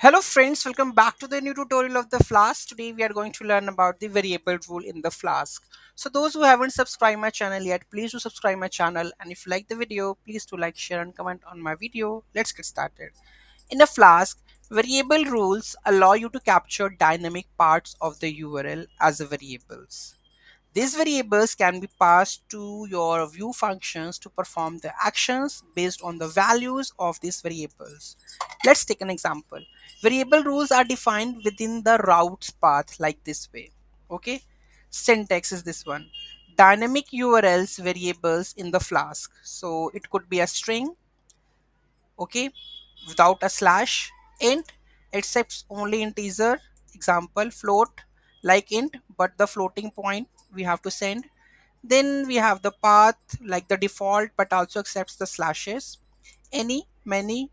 Hello friends, welcome back to the new tutorial of the Flask. Today we are going to learn about the variable rule in the Flask. So those who haven't subscribed my channel yet, please do subscribe my channel, and if you like the video, please do like, share and comment on my video. Let's get started. In a Flask, variable rules allow you to capture dynamic parts of the URL as a variables. These variables can be passed to your view functions to perform the actions based on the values of these variables. Let's take an example. Variable rules are defined within the routes path like this way. Okay. Syntax is this one. Dynamic URLs variables in the Flask. So it could be a string, okay, without a slash. Int accepts only integer, example float, like int, but the floating point we have to send. Then we have the path like the default but also accepts the slashes. Any, many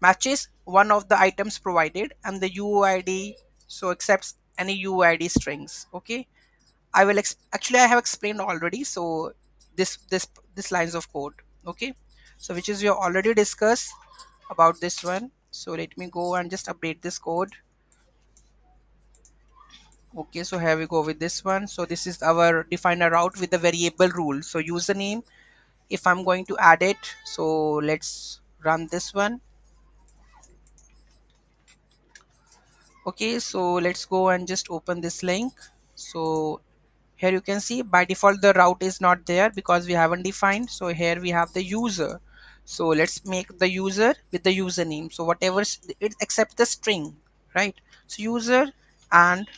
matches one of the items provided, and the UID so accepts any UID strings. Okay, I will actually I have explained already. So this lines of code. Okay, so which is we have already discussed about this one. So let me go and just update this code. Okay, so here we go with this one. So this is our define a route with the variable rule. So username, if I'm going to add it, so let's run this one. Okay, so let's go and just open this link. So here you can see by default the route is not there because we haven't defined. So here we have the user. So let's make the user with the username. So whatever it accepts the string, right? So user and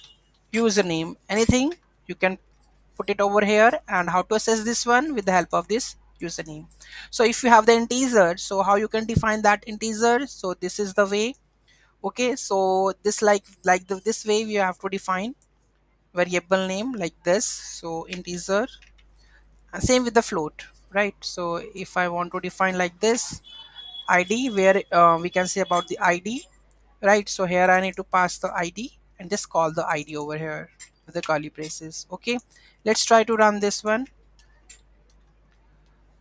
username, anything you can put it over here. And how to access this one with the help of this username. So if you have the integer, so how you can define that integer? So this is the way. Okay, so this this way we have to define variable name like this. So integer, and same with the float, right? So if I want to define like this id, where we can say about the id, right? So here I need to pass the id and just call the id over here with the curly braces. Okay, let's try to run this one.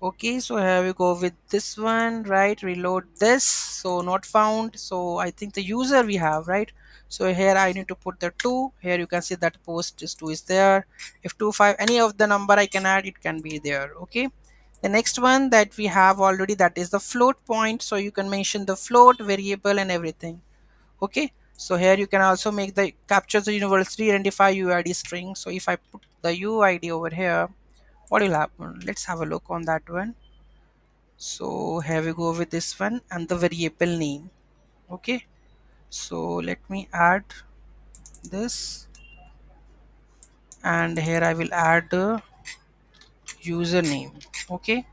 Okay, so here we go with this one, right? Reload this. So not found. So I think the user we have, right? So here I need to put the 2. Here you can see that post is 2 is there. If 2 5 any of the number I can add, it can be there. Okay, the next one that we have already, that is the float point. So you can mention the float variable and everything. Okay, so here you can also make the capture the universally identify UID string. So if I put the UID over here, what will happen? Let's have a look on that one. So here we go with this one and the variable name. Okay, so let me add this, and here I will add the username. Okay,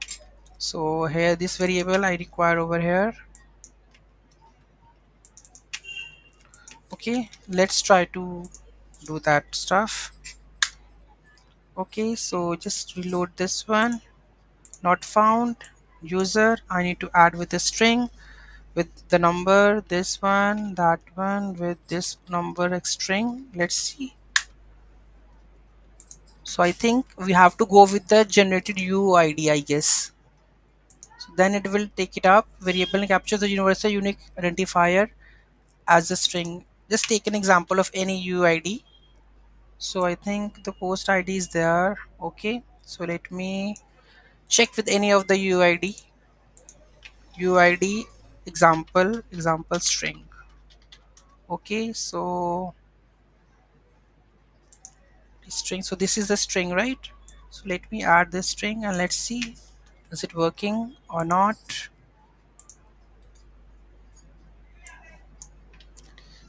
so here this variable I require over here. Okay, let's try to do that stuff. Okay, so just reload this one. Not found. User I need to add with a string with the number, this one, that one with this number X string. Let's see. So I think we have to go with the generated UID, I guess. So then it will take it up. Variable and capture the universal unique identifier as a string. Just take an example of any UID. So I think the post ID is there. Okay, so let me check with any of the UID. UID example string. Okay, so string, so this is the string, right? So let me add this string and let's see, is it working or not.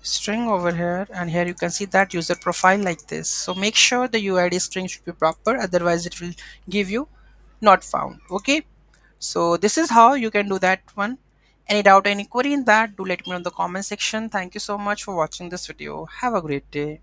String over here, and here you can see that user profile like this. So make sure the UID string should be proper, otherwise it will give you not found. Okay, so this is how you can do that one. Any doubt, any query in that, do let me know in the comment section. Thank you so much for watching this video. Have a great day.